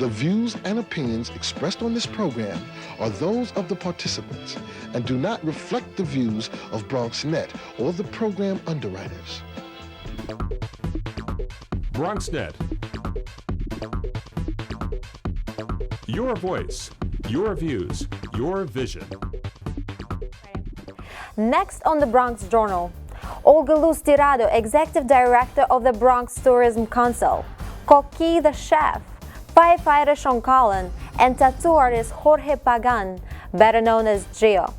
The views and opinions expressed on this program are those of the participants and do not reflect the views of BronxNet or the program underwriters. BronxNet. Your voice, your views, your vision. Next on the Bronx Journal, Olga Luz Tirado, Executive Director of the Bronx Tourism Council, Coqui the Chef, firefighter Sean Collin, and tattoo artist Jorge Pagan, better known as Gio.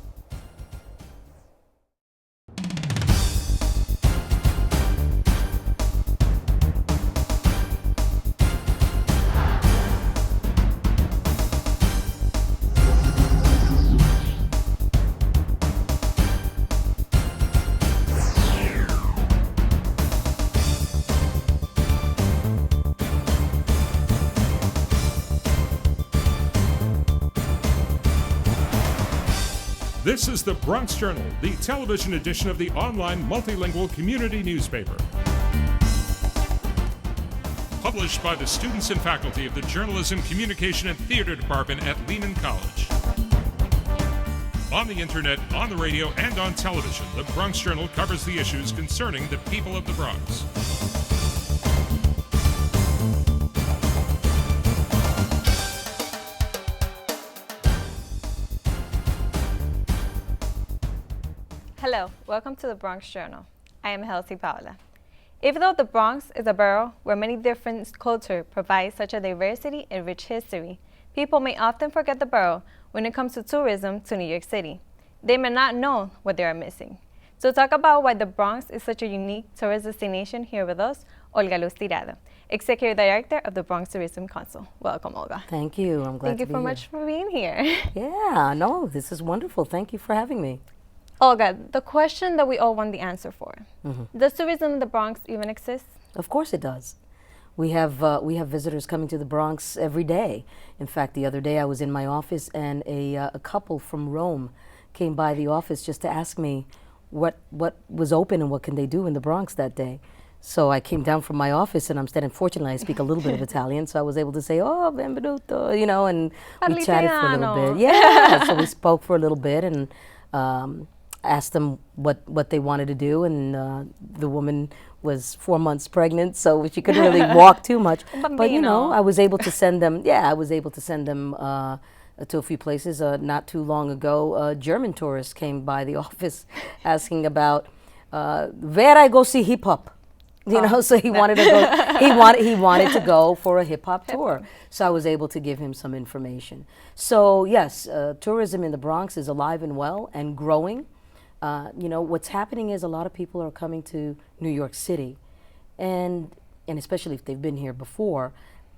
This is the Bronx Journal, the television edition of the online multilingual community newspaper. Published by the students and faculty of the Journalism, Communication, and Theater Department at Lehman College. On the internet, on the radio, and on television, the Bronx Journal covers the issues concerning the people of the Bronx. Hello, welcome to the Bronx Journal. I am Helsie Paula. Even though the Bronx is a borough where many different cultures provide such a diversity and rich history, people may often forget the borough when it comes to tourism to New York City. They may not know what they are missing. To talk about why the Bronx is such a unique tourist destination, here with us, Olga Luz Tirado, Executive Director of the Bronx Tourism Council. Welcome, Olga. Thank you. I'm glad to be here. Thank you so much for being here. Yeah, no, this is wonderful. Thank you for having me. Olga, the question that we all want the answer for. Does tourism in the Bronx even exist? Of course it does. We have visitors coming to the Bronx every day. In fact, the other day I was in my office and a couple from Rome came by the office just to ask me what was open and what can they do in the Bronx that day. So I came down from my office and I'm standing, fortunately I speak a little bit of Italian, so I was able to say, oh, benvenuto, you know, and we chatted for a little bit. Yeah, so we spoke for a little bit and asked them what they wanted to do, and the woman was 4 months pregnant, so she couldn't really walk too much. But you know, I was able to send them. Yeah, I was able to send them to a few places. Not too long ago, a German tourist came by the office asking about where I go see hip hop. You know, so he wanted to go. He wanted to go for a hip hop tour. So I was able to give him some information. So yes, tourism in the Bronx is alive and well and growing. You know, what's happening is a lot of people are coming to New York City, and especially if they've been here before,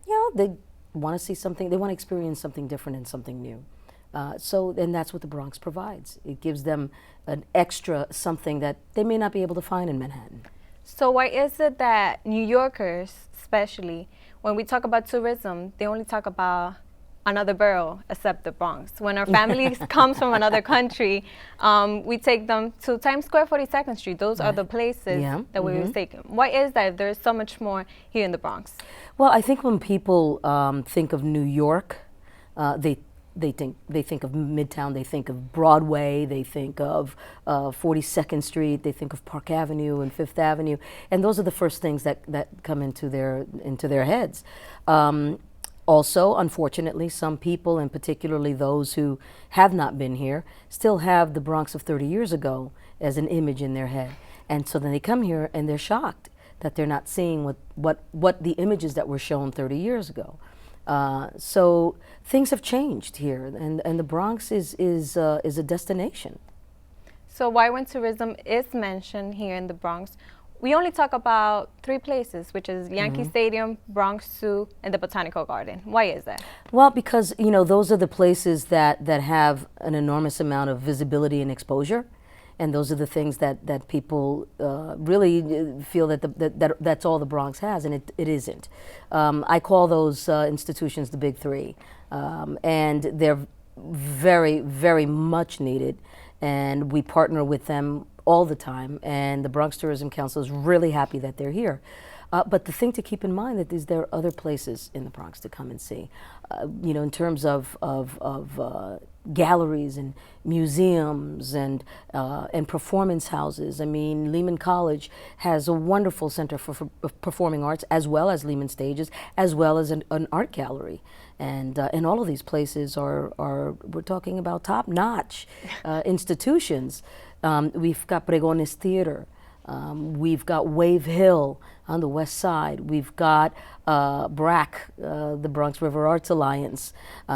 you know, they want to see something, they want to experience something different and something new. And that's what the Bronx provides. It gives them an extra something that they may not be able to find in Manhattan. So why is it that New Yorkers, especially, when we talk about tourism, they only talk about another borough except the Bronx? When our families comes from another country, we take them to Times Square, 42nd Street. Those are the places that we was taken. Why is that there's so much more here in the Bronx? Well, I think when people think of New York, they think of Midtown, they think of Broadway, they think of 42nd Street, they think of Park Avenue and Fifth Avenue, and those are the first things that come into their heads. Also, unfortunately, some people, and particularly those who have not been here, still have the Bronx of 30 years ago as an image in their head. And so then they come here and they're shocked that they're not seeing what the images that were shown 30 years ago. So things have changed here, and the Bronx is a destination. So why, when tourism is mentioned here in the Bronx, we only talk about 3 places, which is Yankee Stadium, Bronx Zoo, and the Botanical Garden? Why is that? Well, because, you know, those are the places that have an enormous amount of visibility and exposure, and those are the things that people really feel that's all the Bronx has, and it isn't. I call those institutions the Big Three, and they're very, very much needed, and we partner with them all the time, and the Bronx Tourism Council is really happy that they're here. But the thing to keep in mind that there are other places in the Bronx to come and see. In terms of galleries and museums and performance houses. I mean, Lehman College has a wonderful center for performing arts, as well as Lehman Stages, as well as an art gallery. And all of these places are we're talking about top-notch institutions. We've got Pregones Theater. We've got Wave Hill on the west side. We've got BRAC, the Bronx River Arts Alliance.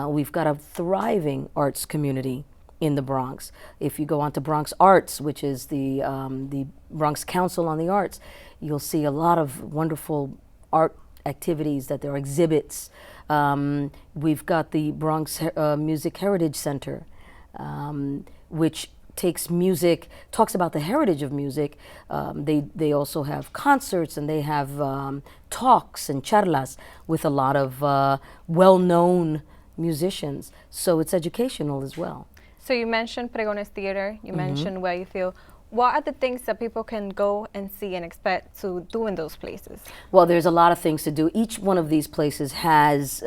We've got a thriving arts community in the Bronx. If you go on to Bronx Arts, which is the Bronx Council on the Arts, you'll see a lot of wonderful art activities, that there are exhibits. We've got the Bronx Music Heritage Center, which takes music, talks about the heritage of music. They also have concerts, and they have talks and charlas with a lot of well-known musicians. So it's educational as well. So you mentioned Pregones Theater, you mentioned Where You Feel. What are the things that people can go and see and expect to do in those places? Well, there's a lot of things to do. Each one of these places has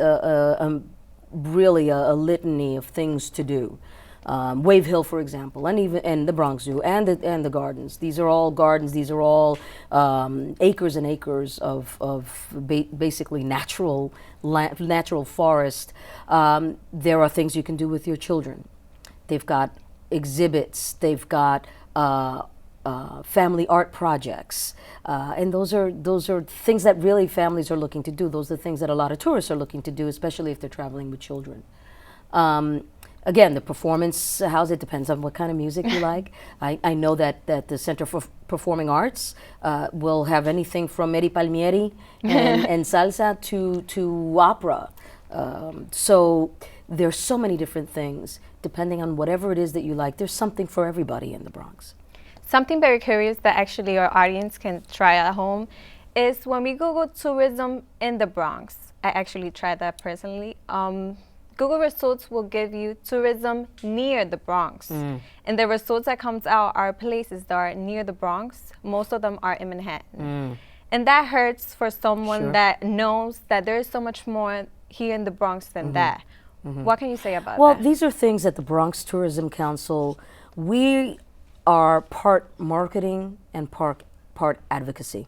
really a litany of things to do. Wave Hill, for example, and the Bronx Zoo, and the gardens. These are all gardens. These are all acres and acres of basically natural forest. There are things you can do with your children. They've got exhibits. They've got family art projects, and those are things that really families are looking to do. Those are the things that a lot of tourists are looking to do, especially if they're traveling with children. Again, the performance house, it depends on what kind of music you like. I know that the Center for Performing Arts will have anything from Eri Palmieri and salsa to opera. So there's so many different things. Depending on whatever it is that you like, there's something for everybody in the Bronx. Something very curious that actually our audience can try at home is when we Google tourism in the Bronx. I actually tried that personally. Google results will give you tourism near the Bronx. And the results that comes out are places that are near the Bronx. Most of them are in Manhattan. And that hurts for someone that knows that there is so much more here in the Bronx than that. What can you say about that? Well, these are things that the Bronx Tourism Council, we are part marketing and part advocacy.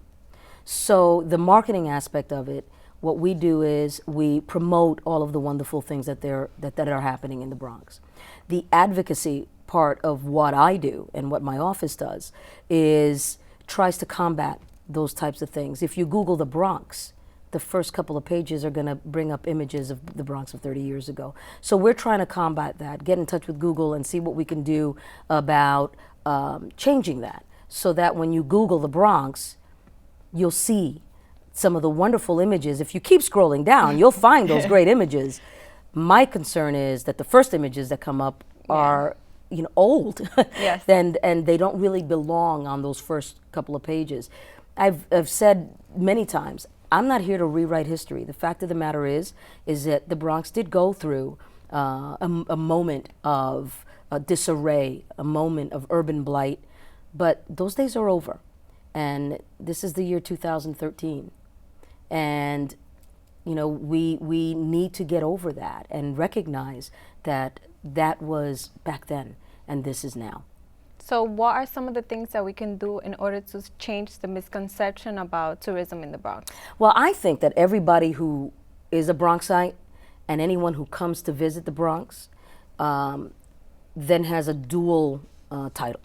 So the marketing aspect of it, what we do is we promote all of the wonderful things that are happening in the Bronx. The advocacy part of what I do and what my office does is tries to combat those types of things. If you Google the Bronx, the first couple of pages are going to bring up images of the Bronx of 30 years ago. So we're trying to combat that, get in touch with Google and see what we can do about changing that, so that when you Google the Bronx, you'll see some of the wonderful images. If you keep scrolling down, you'll find those great images. My concern is that the first images that come up are old. Yes. and they don't really belong on those first couple of pages. I've said many times, I'm not here to rewrite history. The fact of the matter is that the Bronx did go through a moment of disarray, a moment of urban blight, but those days are over. And this is the year 2013. And we need to get over that and recognize that that was back then and this is now. So what are some of the things that we can do in order to change the misconception about tourism in the Bronx? Well, I think that everybody who is a Bronxite and anyone who comes to visit the Bronx then has a dual title.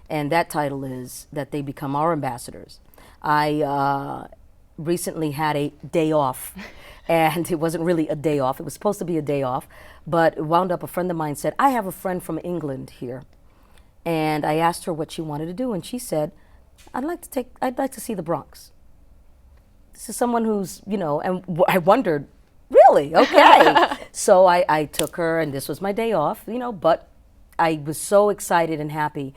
And that title is that they become our ambassadors. I recently had a day off, and it wasn't really a day off. It was supposed to be a day off, but it wound up a friend of mine said, I have a friend from England here. And I asked her what she wanted to do, and she said, I'd like to see the Bronx. This is someone who's, and I wondered, really? Okay. So I took her, and this was my day off, but I was so excited and happy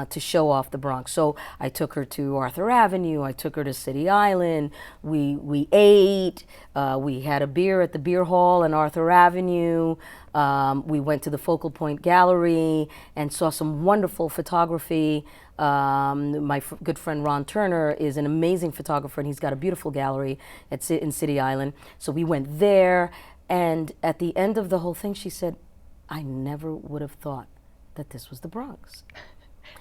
to show off the Bronx. So I took her to Arthur Avenue, I took her to City Island, we ate, we had a beer at the beer hall in Arthur Avenue, we went to the Focal Point Gallery and saw some wonderful photography. My good friend Ron Turner is an amazing photographer and he's got a beautiful gallery in City Island. So we went there, and at the end of the whole thing she said, I never would have thought that this was the Bronx.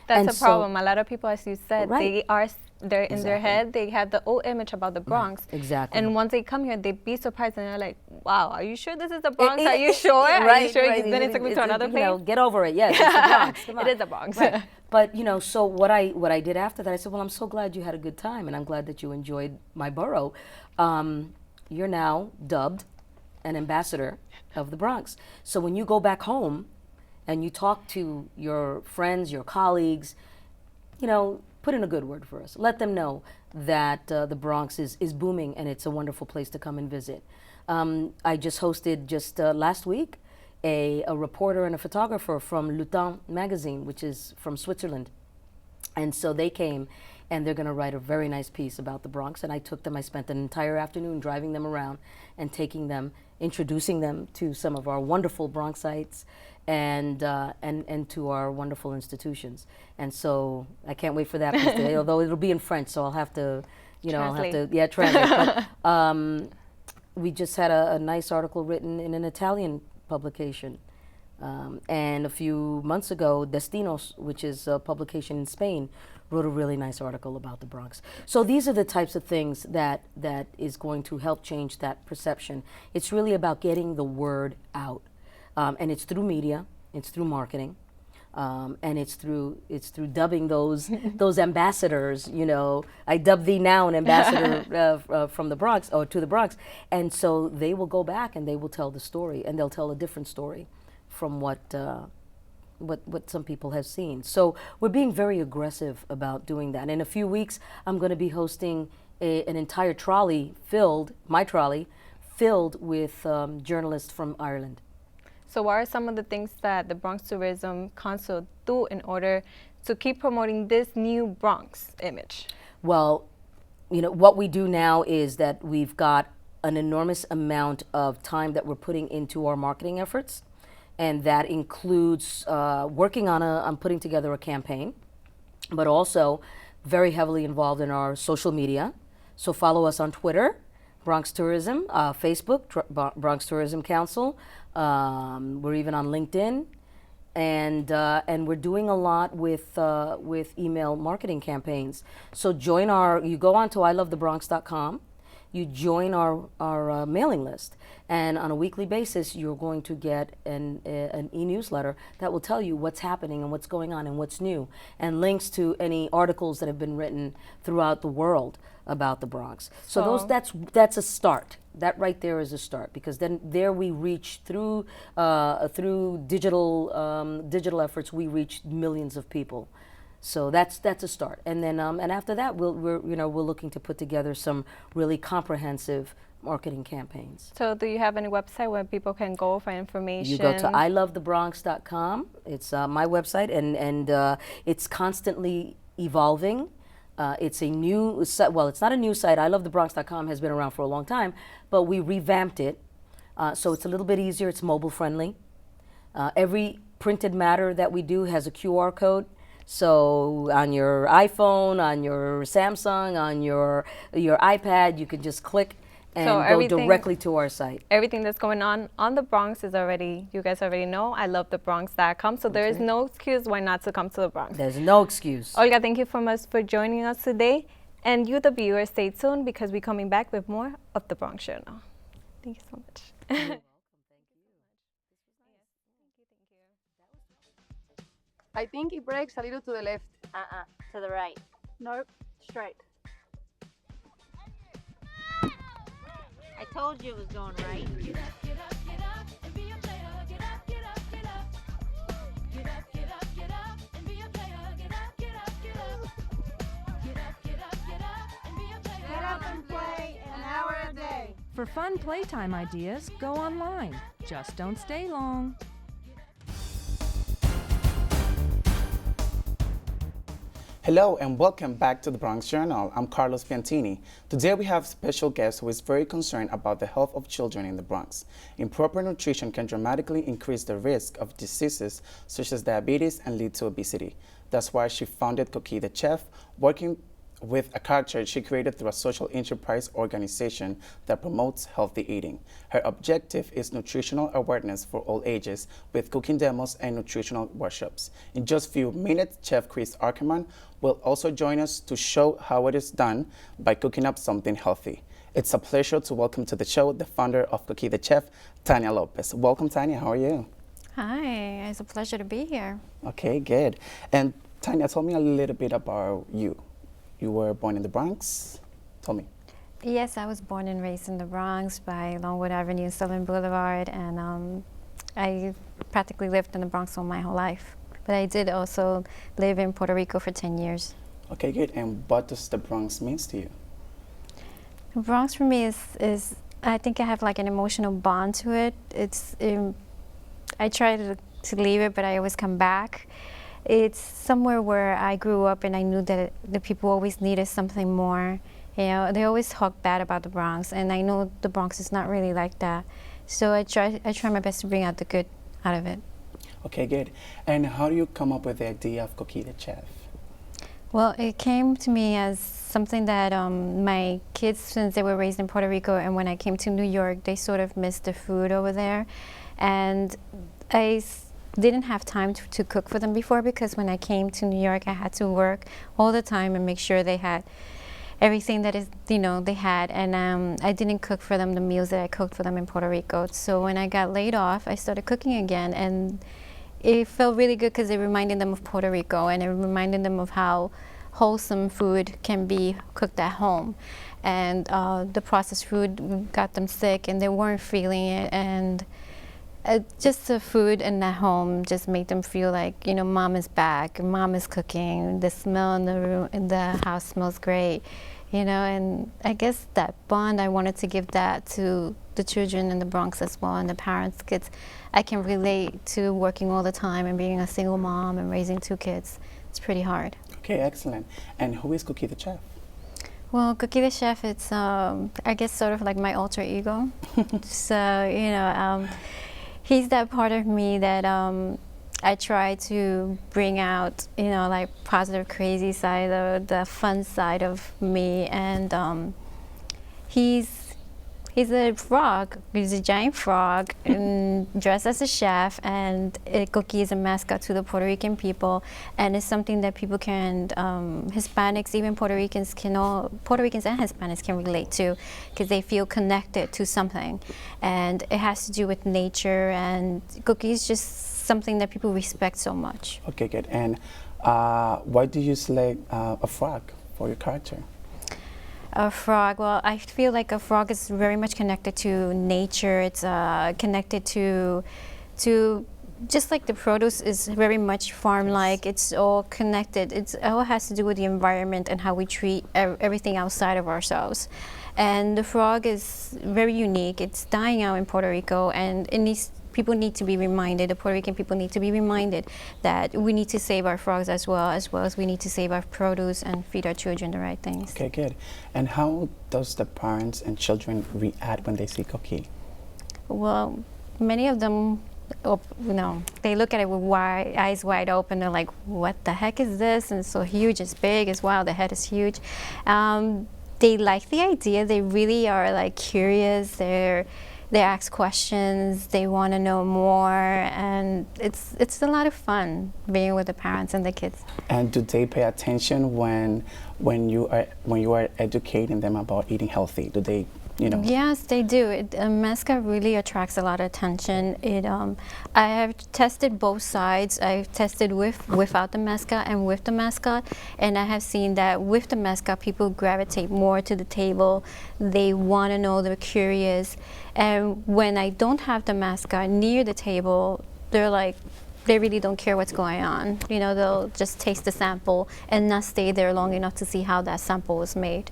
That's a problem. A lot of people, as you said, Right. they're in their head, they have the old image about the Bronx. Right. Exactly. And once they come here, they'd be surprised and they're like, wow, are you sure this is the Bronx? Are you sure? Right, Are you sure? right. Then it took me to another you place. know, get over it. Yes, it's the Bronx. Come on. It is the Bronx. Right. But you know, so what I did after that, I said, well, I'm so glad you had a good time, and I'm glad that you enjoyed my borough. You're now dubbed an ambassador of the Bronx. So when you go back home and you talk to your friends, your colleagues, you know, put in a good word for us. Let them know that the Bronx is booming and it's a wonderful place to come and visit. I just hosted last week a reporter and a photographer from Le Temps magazine, which is from Switzerland. And so they came and they're going to write a very nice piece about the Bronx. And I took them, I spent an entire afternoon driving them around and taking them, introducing them to some of our wonderful Bronxites and to our wonderful institutions. And so I can't wait for that piece today, although it'll be in French, so I'll have to, you know, Translate. I'll have to, translate. But we just had a nice article written in an Italian publication. And a few months ago, Destinos, which is a publication in Spain, wrote a really nice article about the Bronx. So these are the types of things that is going to help change that perception. It's really about getting the word out. And it's through media, it's through marketing, and it's through dubbing those ambassadors. You know, I dub thee now an ambassador from the Bronx, or to the Bronx, and so they will go back and they will tell the story, and they'll tell a different story from what some people have seen. So we're being very aggressive about doing that. In a few weeks, I'm going to be hosting an entire trolley filled with journalists from Ireland. So what are some of the things that the Bronx Tourism Council do in order to keep promoting this new Bronx image? Well, you know, what we do now is that we've got an enormous amount of time that we're putting into our marketing efforts, and that includes working on putting together a campaign, but also very heavily involved in our social media. So follow us on Twitter, Bronx Tourism, Facebook, Bronx Tourism Council. We're even on LinkedIn, and we're doing a lot with email marketing campaigns. So you go on to ilovethebronx.com, you join our mailing list, and on a weekly basis you're going to get an e-newsletter that will tell you what's happening and what's going on and what's new, and links to any articles that have been written throughout the world about the Bronx. So that's a start. That right there is a start, because then there we reach through digital efforts, we reach millions of people. So that's a start, and then and after that we're looking to put together some really comprehensive marketing campaigns. So do you have any website where people can go for information? You go to ilovethebronx.com. It's my website, and it's constantly evolving. It's a new site. Well, it's not a new site. ilovethebronx.com has been around for a long time, but we revamped it, so it's a little bit easier. It's mobile friendly. Every printed matter that we do has a QR code. So on your iPhone, on your Samsung, on your iPad, you can just click and go directly to our site. Everything that's going on the Bronx is already, you guys already know, ilovethebronx.com. So there is no excuse why not to come to the Bronx. There's no excuse. Olga, thank you so much for joining us today. And you, the viewers, stay tuned, because we're coming back with more of the Bronx Journal. Thank you so much. I think it breaks a little to the left. To the right. Nope, straight. I told you it was going right. Get up and play an hour a day. For fun playtime ideas, go online. Just don't stay long. Hello and welcome back to the Bronx Journal. I'm Carlos Piantini. Today we have a special guest who is very concerned about the health of children in the Bronx. Improper nutrition can dramatically increase the risk of diseases such as diabetes and lead to obesity. That's why she founded Cookie the Chef, working with a culture she created through a social enterprise organization that promotes healthy eating. Her objective is nutritional awareness for all ages with cooking demos and nutritional workshops. In just a few minutes, Chef Chris Ackerman will also join us to show how it is done by cooking up something healthy. It's a pleasure to welcome to the show the founder of Cookie the Chef, Tanya Lopez. Welcome, Tanya. How are you? Hi, it's a pleasure to be here. Okay, good. And Tanya, tell me a little bit about you. You were born in the Bronx? Tell me. Yes, I was born and raised in the Bronx by Longwood Avenue, Southern Boulevard, and I practically lived in the Bronx all my whole life. But I did also live in Puerto Rico for 10 years. Okay, good. And what does the Bronx mean to you? The Bronx for me is I think I have like an emotional bond to it. I try to leave it, but I always come back. It's somewhere where I grew up and I knew that the people always needed something more. You know, they always talk bad about the Bronx, and I know the Bronx is not really like that. So I try my best to bring out the good out of it. Okay, good. And how do you come up with the idea of Cookie the Chef? Well, it came to me as something that my kids, since they were raised in Puerto Rico, and when I came to New York, they sort of missed the food over there. And I didn't have time to cook for them before, because when I came to New York, I had to work all the time and make sure they had everything that is, they had. And I didn't cook for them the meals that I cooked for them in Puerto Rico. So when I got laid off, I started cooking again, and it felt really good because it reminded them of Puerto Rico, and it reminded them of how wholesome food can be cooked at home. And the processed food got them sick, and they weren't feeling it. And just the food in the home just made them feel like, mom is back, mom is cooking, the smell in the room, in the house smells great, and I guess that bond, I wanted to give that to the children in the Bronx as well, and the parents, kids. I can relate to working all the time and being a single mom and raising 2 kids. It's pretty hard. Okay, excellent. And who is Cookie the Chef? Well, Cookie the Chef, it's, I guess, sort of like my alter ego. So, he's that part of me that I try to bring out, like positive, crazy side, the fun side of me. And he's a frog. He's a giant frog dressed as a chef, and Cookie is a mascot to the Puerto Rican people, and it's something that people can, Hispanics, even Puerto Ricans and Hispanics can relate to, because they feel connected to something, and it has to do with nature, and Cookie is just something that people respect so much. Okay, good. And why do you select a frog for your character? A frog, well, I feel like a frog is very much connected to nature. It's connected to just like the produce is very much farm-like. It's all connected. It all has to do with the environment and how we treat everything outside of ourselves. And the frog is very unique. It's dying out in Puerto Rico, and people need to be reminded, the Puerto Rican people need to be reminded that we need to save our frogs as well as we need to save our produce and feed our children the right things. Okay, good. And how does the parents and children react when they see Cookie? Well, many of them, they look at it with eyes wide open. They're like, what the heck is this? And it's so huge, it's big, it's wow, the head is huge. They like the idea. They really are like curious. They ask questions, they want to know more, and it's a lot of fun being with the parents and the kids. And do they pay attention when you are educating them about eating healthy? Do they, Yes, they do. Mascot really attracts a lot of attention. I have tested both sides. I've tested without the mascot and with the mascot, and I have seen that with the mascot, people gravitate more to the table. They want to know, they're curious. And when I don't have the mascot near the table, they're like, they really don't care what's going on. They'll just taste the sample and not stay there long enough to see how that sample was made.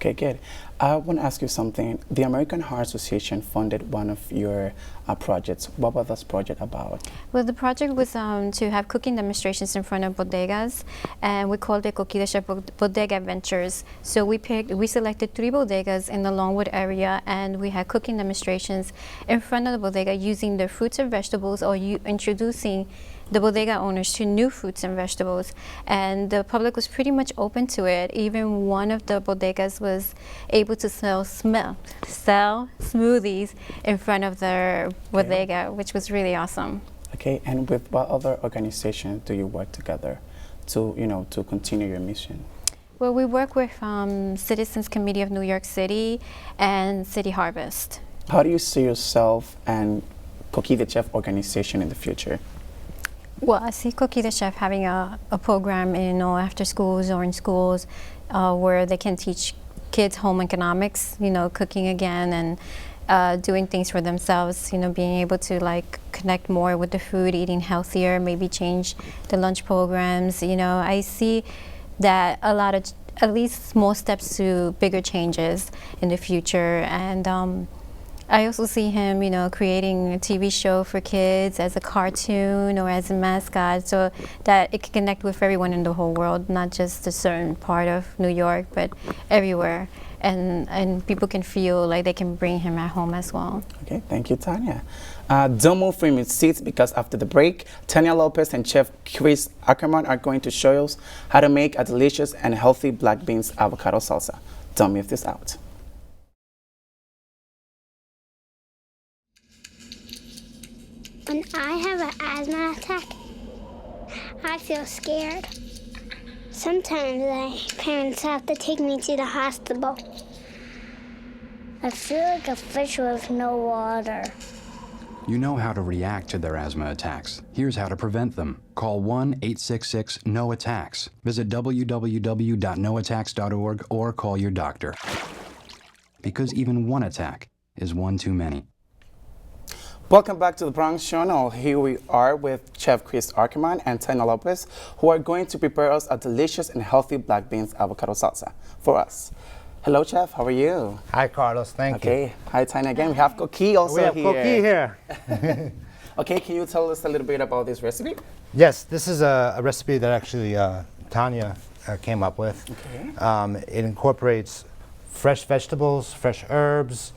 Okay, good. I want to ask you something. The American Heart Association funded one of your projects. What was this project about? Well, the project was to have cooking demonstrations in front of bodegas, and we called it Coquí de Chef Bodega Adventures. So we selected 3 bodegas in the Longwood area, and we had cooking demonstrations in front of the bodega using the fruits and vegetables, or introducing the bodega owners to new fruits and vegetables, and the public was pretty much open to it. Even one of the bodegas was able to sell smoothies in front of their bodega, which was really awesome. Okay, and with what other organizations do you work together to, to continue your mission? Well, we work with Citizens Committee of New York City and City Harvest. How do you see yourself and Coquí de Chef organization in the future? Well, I see Coquí de Chef having a program in after schools or in schools where they can teach kids home economics, cooking again, and doing things for themselves, being able to connect more with the food, eating healthier, maybe change the lunch programs. I see that a lot of, at least small steps to bigger changes in the future. And I also see him, creating a TV show for kids as a cartoon or as a mascot, so that it can connect with everyone in the whole world, not just a certain part of New York, but everywhere. And people can feel like they can bring him at home as well. Okay, thank you, Tanya. Don't move from your seats, because after the break, Tanya Lopez and Chef Chris Ackerman are going to show us how to make a delicious and healthy black beans avocado salsa. Don't miss this out. When I have an asthma attack, I feel scared. Sometimes my parents have to take me to the hospital. I feel like a fish with no water. You know how to react to their asthma attacks. Here's how to prevent them. Call 1-866-NO-ATTACKS. Visit www.noattacks.org or call your doctor. Because even one attack is one too many. Welcome back to the Bronx Journal. Here we are with Chef Chris Ackerman and Tanya Lopez, who are going to prepare us a delicious and healthy black beans avocado salsa for us. Hello, Chef. How are you? Hi, Carlos. Thank you. Okay. Hi, Tanya. Again, we have Coquí also here. We have Coquí here. Okay, can you tell us a little bit about this recipe? Yes, this is a recipe that actually Tanya came up with. Okay. It incorporates fresh vegetables, fresh herbs,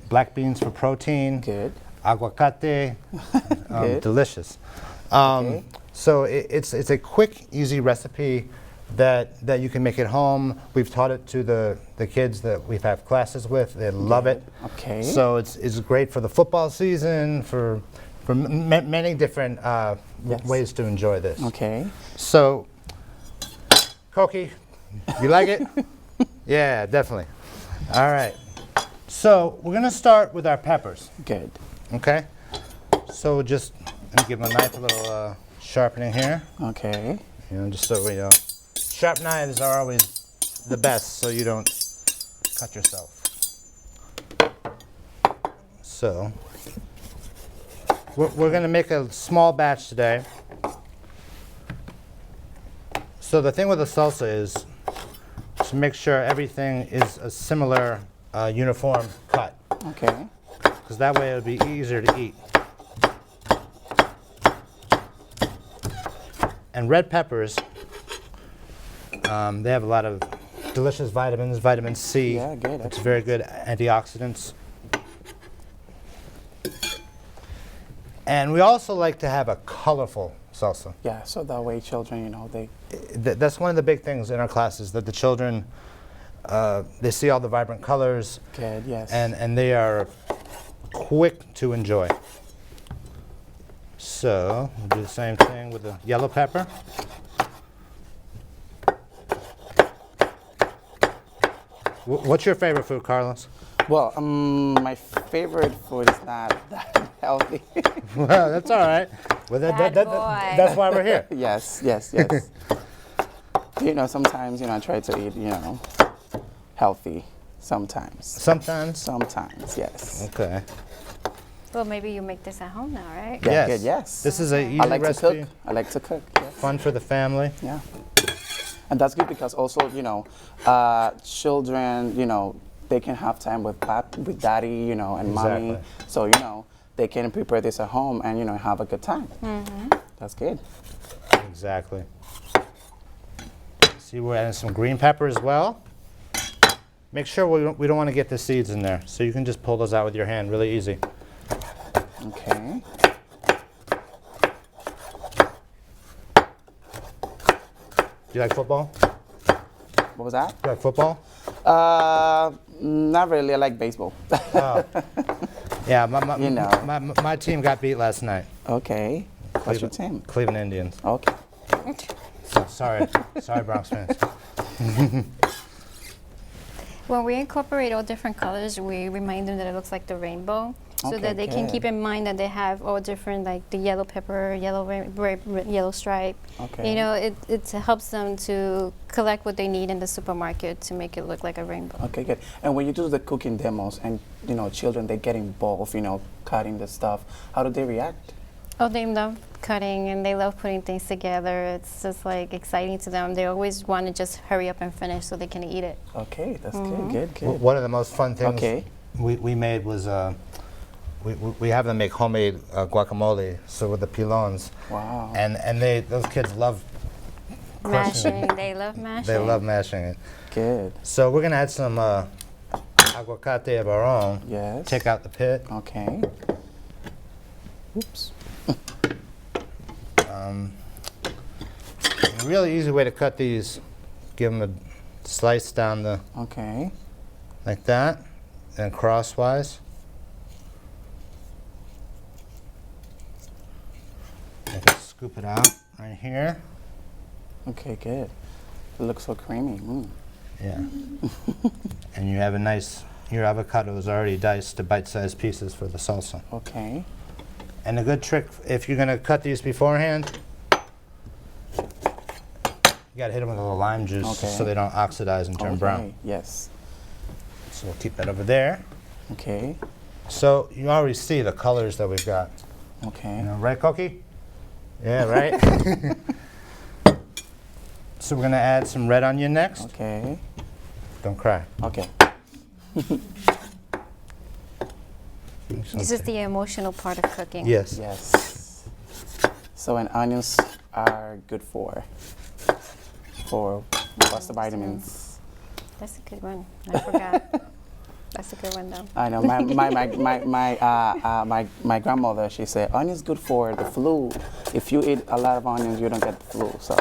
black beans for protein. Good. Aguacate. Good. Delicious. Okay. So it's a quick, easy recipe that you can make at home. We've taught it to the kids that we've had classes with. They love it. Okay. So it's great for the football season, for many different ways to enjoy this. Okay. So, Coquí, you like it? Yeah, definitely. All right. So we're gonna start with our peppers. Good. Okay. So just let me give my knife a little sharpening here. Okay. Just so we know. Sharp knives are always the best, so you don't cut yourself. So we're gonna make a small batch today. So the thing with the salsa is to make sure everything is a similar uniform cut. Okay. Because that way it'll be easier to eat. And red peppers, they have a lot of delicious vitamins, vitamin C. Yeah, good. It's very good antioxidants. And we also like to have a colorful salsa. Yeah, so that way children, That's one of the big things in our classes, that the children, they see all the vibrant colors. Good, yes. And they are quick to enjoy. So we'll do the same thing with the yellow pepper. What's your favorite food, Carlos? Well, my favorite food is not that healthy. Well, that's all right. Well, that's why we're here. Yes. Sometimes, I try to eat, healthy sometimes. Sometimes? Sometimes, yes. Okay. Well, maybe you make this at home now, right? Yeah, Yes. good, yes. This is an easy I like recipe. to cook. Yes. Fun for the family. Yeah. And that's good because also, you know, children, you know, they can have time with with daddy, you know, and mommy. So, you know, they can prepare this at home and, you know, have a good time. That's good. Exactly. See, we're adding some green pepper as well. Make sure we don't want to get the seeds in there. So you can just pull those out with your hand, really easy. Okay. Do you like football? What was that? You like football? Not really. I like baseball. Oh. Yeah, you know. my team got beat last night. Okay. What's your team? Cleveland Indians. Okay. So, sorry, Bronx fans. When we incorporate all different colors, we remind them that it looks like the rainbow, so Okay, that they can good. keep in mind that they have all different, like the yellow pepper, yellow stripe. Okay. You know, it helps them to collect what they need in the supermarket to make it look like a rainbow. Okay, good. And when you do the cooking demos and, you know, children, they get involved, you know, cutting the stuff, how do they react? Oh, they love cutting and they love putting things together. It's just like exciting to them. They always want to just hurry up and finish so they can eat it. Okay, that's good, good. One of the most fun things we made was we have them make homemade guacamole, so with the pilons. Wow. And those kids love mashing. They love mashing. They love mashing it. Good. So we're gonna add some aguacate of our own. Yes. Take out the pit. Okay. Oops. A really easy way to cut these, give them a slice down the, like that, and crosswise. I can scoop it out right here. Okay, good. It looks so creamy. Yeah. And you have a nice, your avocado is already diced to bite-sized pieces for the salsa. Okay. And a good trick, if you're going to cut these beforehand, you got to hit them with a little lime juice so they don't oxidize and turn brown. Yes. So we'll keep that over there. Okay. So you already see the colors that we've got. Okay. You know, right, Koki? Yeah, right? So we're going to add some red onion next. Okay. Don't cry. Okay. This is the emotional part of cooking. Yes. Yes. So, and onions are good for what's the vitamins? That's a good one. I forgot. That's a good one though. I know my grandmother, she said onions good for the flu. If you eat a lot of onions, you don't get the flu. So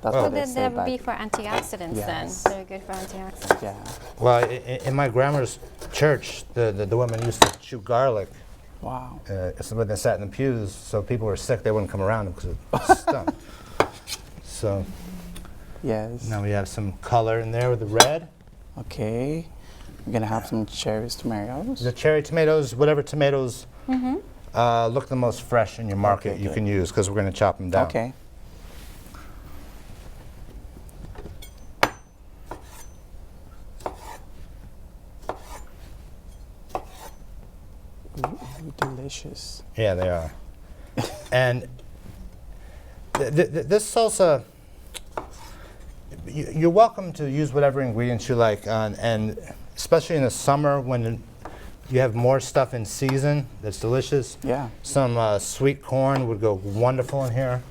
that's what they then say. that would be for antioxidants. Yes. Then they're good for antioxidants. Yeah. Well, in my grandma's church, the women used to chew garlic. Wow. When they sat in the pews, so people were sick, they wouldn't come around them because it stunk. So yes. Now we have some color in there with the red. Okay. We're gonna have some cherries, tomatoes. The cherry tomatoes, whatever tomatoes look the most fresh in your market, you can use because we're going to chop them down. Okay. Ooh, delicious. Yeah, they are. And this salsa, you're welcome to use whatever ingredients you like, and especially in the summer when you have more stuff in season that's delicious. Yeah. Some sweet corn would go wonderful in here.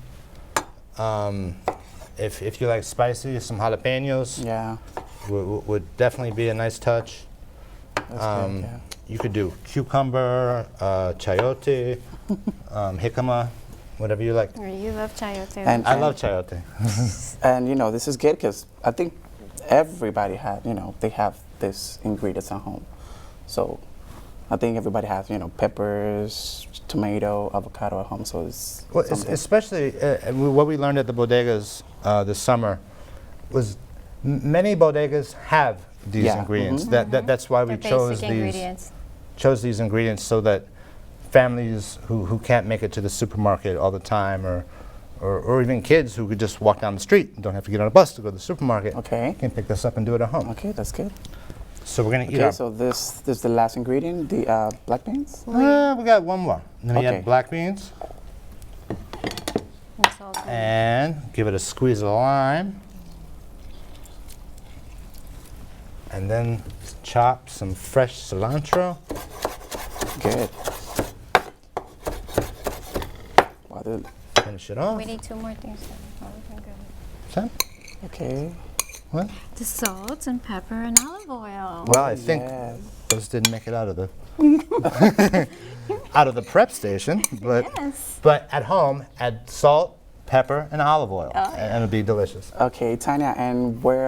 If you like spicy, some jalapenos. Yeah. Would definitely be a nice touch. That's good, yeah. You could do cucumber, chayote, jicama, whatever you like. You love chayote. And I love chayote. And you know, this is good because I think everybody had, you know, they have this ingredients at home. So I think everybody has, you know, peppers, tomato, avocado at home. So it's well, especially what we learned at the bodegas this summer was many bodegas have these ingredients. That's why we chose these ingredients so that families who can't make it to the supermarket all the time, or even kids who could just walk down the street and don't have to get on a bus to go to the supermarket, can pick this up and do it at home. Okay, that's good. So we're gonna eat Okay, so this is the last ingredient, the black beans? we got one more. Then we have black beans. And give it a squeeze of lime. And then chop some fresh cilantro. Good. Finish it off. We need 2 more things. Sam? Okay. What? The salt and pepper and olive oil. Well, I think those didn't make it out of the prep station, but at home, add salt, pepper, and olive oil, and it'll be delicious. Okay, Tanya, and where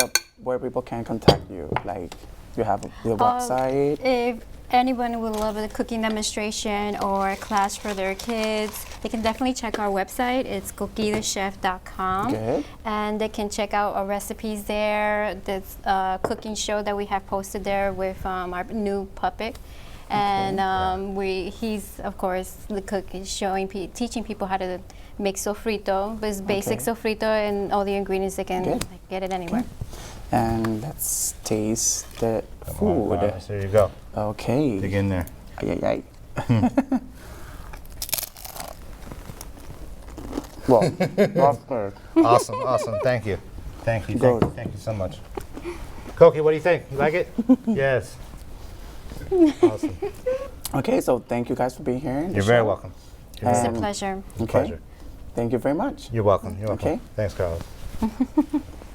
people can contact you? Like, you have your website? If anyone would love a cooking demonstration or a class for their kids, they can definitely check our website. It's cookieTheChef.com. Good. And they can check out our recipes there. This cooking show that we have posted there with our new puppet. And he's, of course, the cook is teaching people how to make sofrito. But it's basic sofrito and all the ingredients they can get it anywhere. And let's taste the food. There you go. Okay. Dig in there. Ay. Well, awesome. Thank you so much. Koki, what do you think? You like it? Yes. Awesome. Okay, so thank you guys for being here. You're very welcome. It's a pleasure. Okay. Thank you very much. You're welcome. Okay. Thanks, Carlos.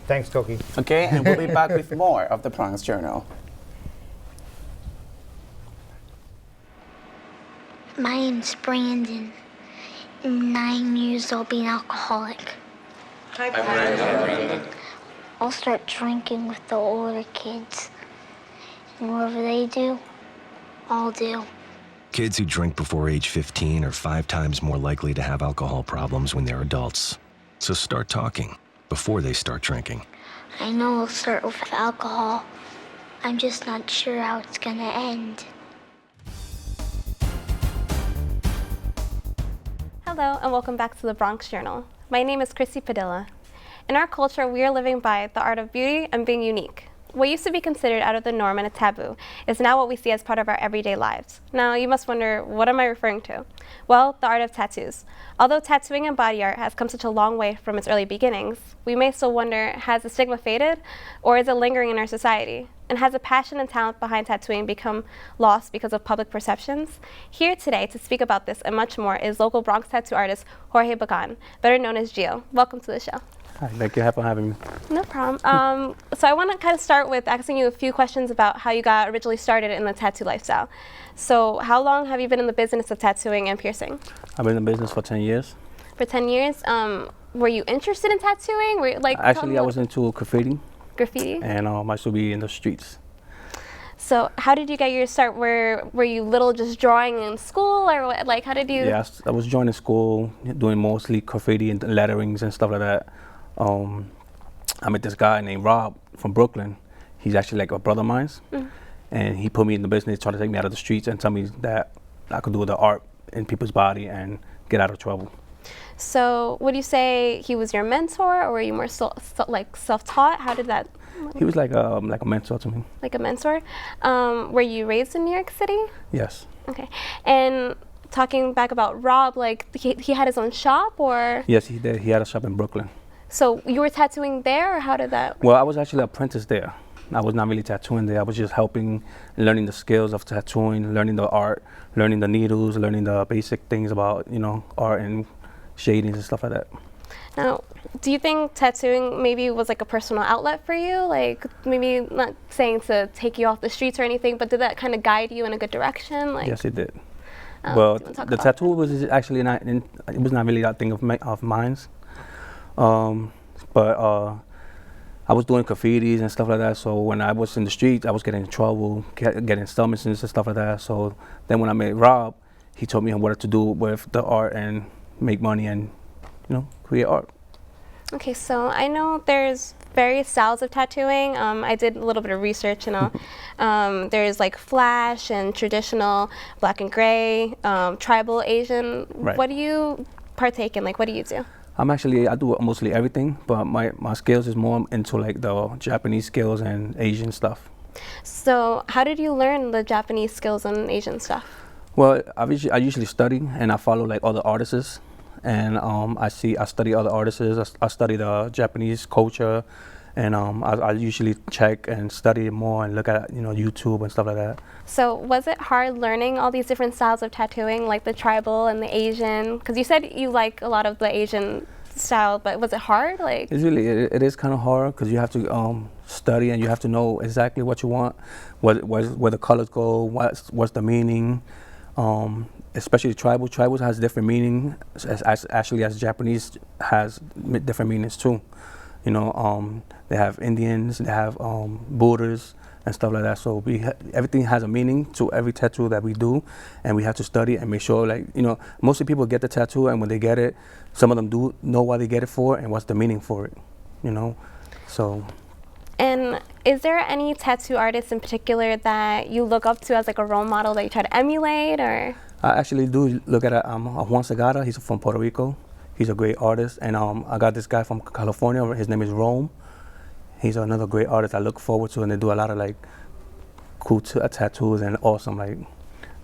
Thanks, Koki. Okay, and we'll be back with more of the Bronx Journal. My name's Brandon. I'm 9 years old, being alcoholic. Hi, Brandon. I'll start drinking with the older kids. And whatever they do, I'll do. Kids who drink before age 15 are 5 times more likely to have alcohol problems when they're adults. So start talking before they start drinking. I know it'll start with alcohol. I'm just not sure how it's gonna end. Hello, and welcome back to the Bronx Journal. My name is Chrissy Padilla. In our culture, we are living by the art of beauty and being unique. What used to be considered out of the norm and a taboo is now what we see as part of our everyday lives. Now, you must wonder, what am I referring to? Well, the art of tattoos. Although tattooing and body art has come such a long way from its early beginnings, we may still wonder, has the stigma faded, or is it lingering in our society? And has the passion and talent behind tattooing become lost because of public perceptions? Here today to speak about this and much more is local Bronx tattoo artist Jorge Bacan, better known as Gio. Welcome to the show. Hi, thank you for having me. No problem. So I want to kind of start with asking you a few questions about how you got originally started in the tattoo lifestyle. So how long have you been in the business of tattooing and piercing? I've been in the business for 10 years. For 10 years? Were you interested in tattooing? Were you, Actually, I was into graffiti. Graffiti? And I used to be in the streets. So how did you get your start? Were you little just drawing in school, or what, how did you? Yeah, I was joining school, doing mostly graffiti and letterings and stuff like that. I met this guy named Rob from Brooklyn. He's actually like a brother of mine. And he put me in the business, tried to take me out of the streets and tell me that I could do the art in people's body and get out of trouble. So would you say he was your mentor, or were you more self-taught? How did that? He was like a mentor to me. Like a mentor? Were you raised in New York City? Yes. Okay. And talking back about Rob, he had his own shop, or? Yes, he did. He had a shop in Brooklyn. So you were tattooing there, or how did that? Well, I was actually an apprentice there. I was not really tattooing there. I was just helping, learning the skills of tattooing, learning the art, learning the needles, learning the basic things about, art and shadings and stuff like that. Now, do you think tattooing maybe was like a personal outlet for you? Like, maybe not saying to take you off the streets or anything, but did that kind of guide you in a good direction? Yes, it did. Well, the tattoo was actually it was not really that thing of mine. But I was doing graffitis and stuff like that, so when I was in the streets, I was getting in trouble, getting stomachs and stuff like that. So then when I met Rob, he told me what to do with the art and make money and, create art. Okay, so I know there's various styles of tattooing. I did a little bit of research, there's like flash and traditional, black and gray, tribal, Asian. Right. What do you partake in? What do you do? I do mostly everything, but my skills is more into like the Japanese skills and Asian stuff. So how did you learn the Japanese skills and Asian stuff? Well, I usually study and I follow like other artists, and I study other artists. I study the Japanese culture And I usually check and study more and look at YouTube and stuff like that. So was it hard learning all these different styles of tattooing, like the tribal and the Asian? Because you said you like a lot of the Asian style, but was it hard? Like It is kind of hard because you have to study and you have to know exactly what you want, where the colors go, what's the meaning. Especially tribal. Tribals has different meaning, as Japanese has different meanings too. They have Indians, they have Buddhists and stuff like that. So everything has a meaning to every tattoo that we do, and we have to study and make sure, mostly people get the tattoo, and when they get it, some of them do know why they get it for and what's the meaning for it, so. And is there any tattoo artists in particular that you look up to as like a role model that you try to emulate, or? I actually do look at Juan Segata. He's from Puerto Rico. He's a great artist, and I got this guy from California. His name is Rome. He's another great artist I look forward to, and they do a lot of cool tattoos and awesome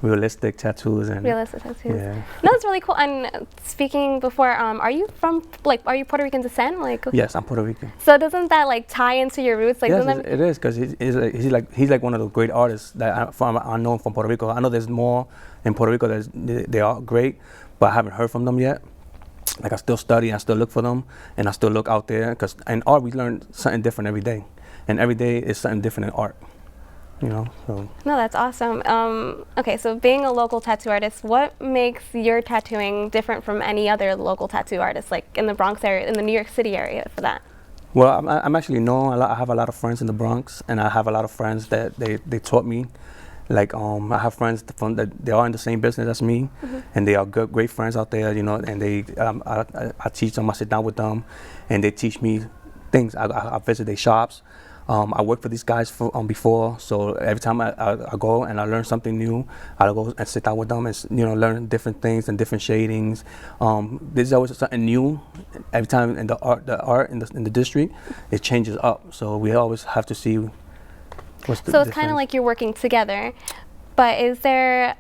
realistic tattoos. And realistic tattoos. Yeah. No, it's really cool. And speaking before, are you Puerto Rican descent? Yes, I'm Puerto Rican. So doesn't that tie into your roots? Yes, it is, because he's like one of the great artists that I know from Puerto Rico. I know there's more in Puerto Rico. They are great, but I haven't heard from them yet. I still study, I still look for them, and I still look out there, because in art we learn something different every day, and every day is something different in art, so. No, that's awesome. Okay, so being a local tattoo artist, what makes your tattooing different from any other local tattoo artist, in the Bronx area, in the New York City area for that? Well, I'm actually known. I have a lot of friends in the Bronx, and I have a lot of friends that they taught me. I have friends that they are in the same business as me, and they are great friends out there, and they, I teach them, I sit down with them, and they teach me things. I visit their shops. I worked for these guys before, so every time I go and I learn something new, I go and sit down with them and learn different things and different shadings. There's always something new every time in the art in the district. It changes up, so we always have to see. So it's kind of like you're working together, but is there,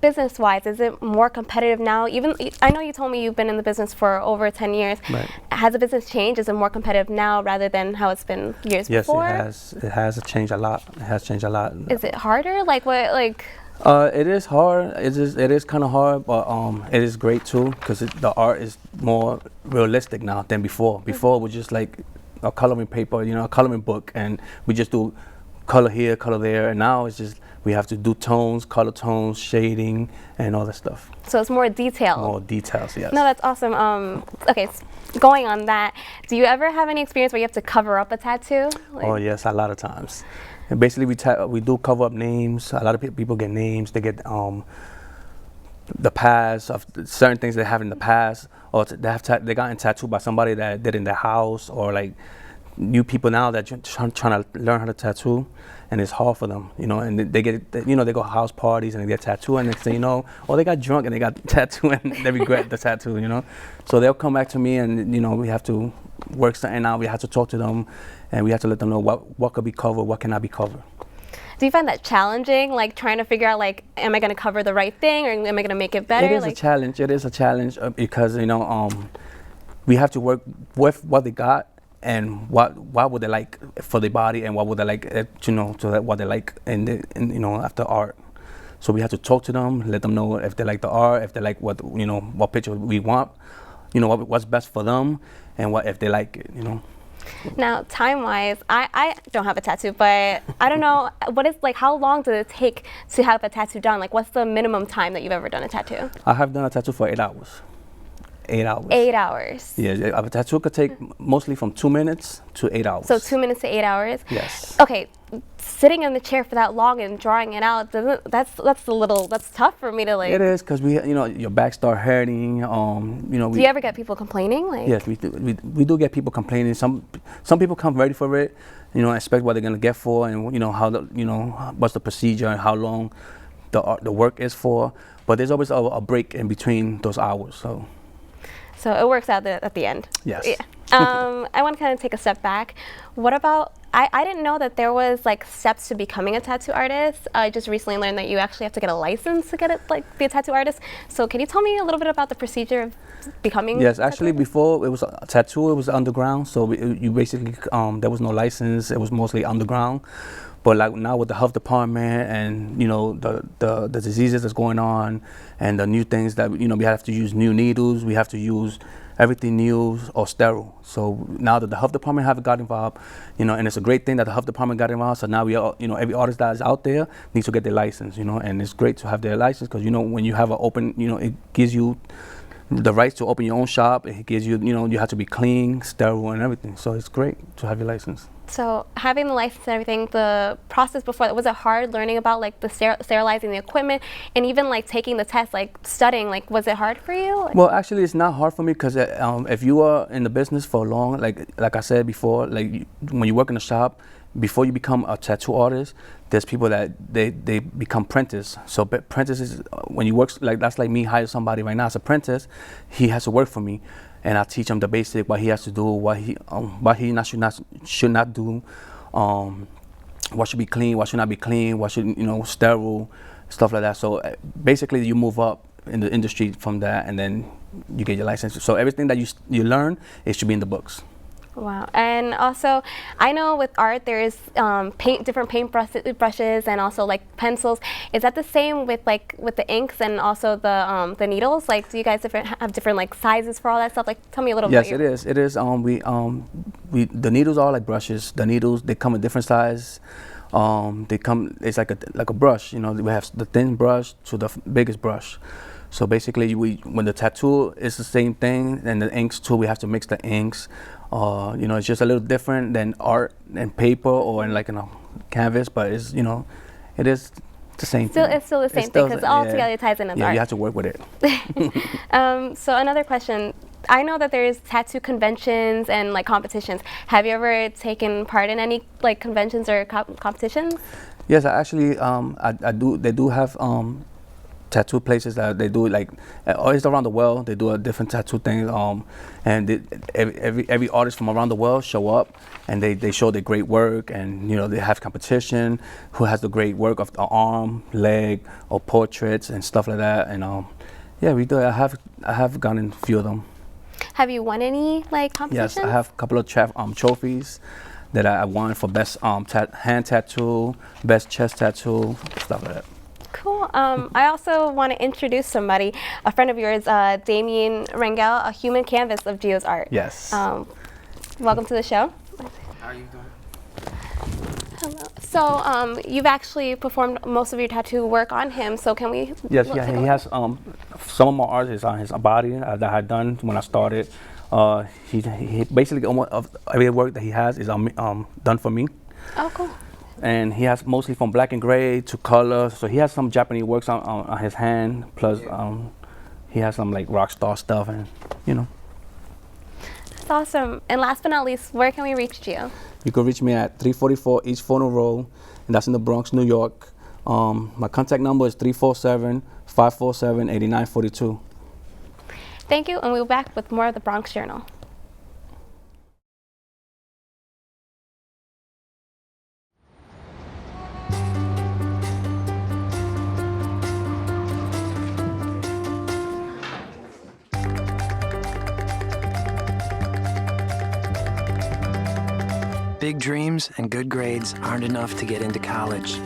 business-wise, is it more competitive now? Even, I know you told me you've been in the business for over 10 years. Right. Has the business changed? Is it more competitive now rather than how it's been years before? Yes, it has changed a lot. It has changed a lot. Is it harder? It is hard. It is kind of hard, but it is great too, because the art is more realistic now than before. Before it was just like a coloring paper, a coloring book, and we just do color here, color there, and now it's just we have to do tones, color tones, shading, and all that stuff. So it's more detailed. More details, yes. No, that's awesome. Okay, going on that, do you ever have any experience where you have to cover up a tattoo? Oh yes, a lot of times. And basically, we do cover up names. A lot of people get names. They get the past of certain things they have in the past, or they gotten tattooed by somebody that did in their house, or new people now that trying to learn how to tattoo, and it's hard for them, and they get, they go house parties and they get tattooed, and next thing or they got drunk and they got tattooed and they regret the tattoo, So they'll come back to me, and we have to work something out. We have to talk to them, and we have to let them know what could be covered, what cannot be covered. Do you find that challenging, trying to figure out, am I going to cover the right thing, or am I going to make it better? It is a challenge. It is a challenge because we have to work with what they got, and what would they like for their body, and what would they like what they like after art. So we have to talk to them, let them know if they like the art, if they like what picture we want, what's best for them, and if they like it. Now, time-wise, I don't have a tattoo, but I don't know, how long does it take to have a tattoo done? What's the minimum time that you've ever done a tattoo? I have done a tattoo for 8 hours. 8 hours. 8 hours. Yeah, a tattoo could take mostly from 2 minutes to 8 hours. So 2 minutes to 8 hours? Yes. Okay, sitting in the chair for that long and drawing it out, that's tough for me to It is, because your back start hurting. Do you ever get people complaining? Yes, we do get people complaining. Some people come ready for it, expect what they're gonna get for, and how what's the procedure and how long the work is for. But there's always a break in between those hours. So it works out at the end. Yes. Yeah. I want to kind of take a step back. What about I didn't know that there was like steps to becoming a tattoo artist. I just recently learned that you actually have to get a license to get it, like be a tattoo artist. So can you tell me a little bit about the procedure of becoming? Yes, actually before it was a tattoo, it was underground. So you basically, there was no license. It was mostly underground. But like now with the health department and, you know, the diseases that's going on and the new things that, you know, we have to use new needles, we have to use everything new or sterile. So now that the health department have got involved, you know, and it's a great thing that the health department got involved. So now we all, you know, every artist that is out there needs to get their license, you know, and it's great to have their license because, you know, when you have an open, you know, it gives you the rights to open your own shop. It gives you, you know, you have to be clean, sterile and everything. So it's great to have your license. So having the license and everything, the process before that, was it hard learning about like the sterilizing the equipment and even like taking the test, like studying, like was it hard for you? Like, well, actually it's not hard for me because if you are in the business for long, like I said before, like when you work in a shop, before you become a tattoo artist, there's people that they become apprentices. So apprentices, when you work, like that's like me hire somebody right now as apprentice, he has to work for me. And I teach him the basic, what he has to do, what he should not do, what should be clean, what should not be clean, what should, you know, sterile, stuff like that. So basically you move up in the industry from that and then you get your license. So everything that you learn, it should be in the books. Wow. And also, I know with art there's different paint brushes and also like pencils. Is that the same with like with the inks and also the needles? Like, do you guys have different like sizes for all that stuff? Like, tell me a little bit. Yes, it is. It is. The needles are like brushes. The needles, they come in different size. They come. It's like a brush. You know, we have the thin brush to the biggest brush. So basically, when the tattoo is the same thing, and the inks too, we have to mix the inks. You know, it's just a little different than art and paper or in like in a canvas, but it's, you know, it is the same thing. It's still the same thing because all together it ties in as art. Yeah, you have to work with it. So another question. I know that there's tattoo conventions and like competitions. Have you ever taken part in any like conventions or competitions? Yes, I actually I do. They do have tattoo places that they do like always around the world. They do a different tattoo things, and every artist from around the world show up and they show their great work, and you know they have competition who has the great work of the arm, leg, or portraits and stuff like that. And yeah, we do. I have gone in a few of them. Have you won any like competitions? Yes, I have a couple of trophies that I won for best hand tattoo, best chest tattoo, stuff like that. Cool. I also want to introduce somebody, a friend of yours, Damien Rangel, a human canvas of Gio's art. Yes. Welcome to the show. How are you doing? Hello. So you've actually performed most of your tattoo work on him. So can we? Yes. Yeah. He has some of my art is on his body that I had done when I started. He basically almost every work that he has is done for me. Oh, cool. And he has mostly from black and gray to color. So he has some Japanese works on his hand. Plus, he has some like rock star stuff, and you know. That's awesome. And last but not least, where can we reach you? You can reach me at 344 East Funnel Road, and that's in the Bronx, New York. My contact number is 347-547-8942. Thank you, and we'll be back with more of the Bronx Journal. Big dreams and good grades aren't enough to get into college.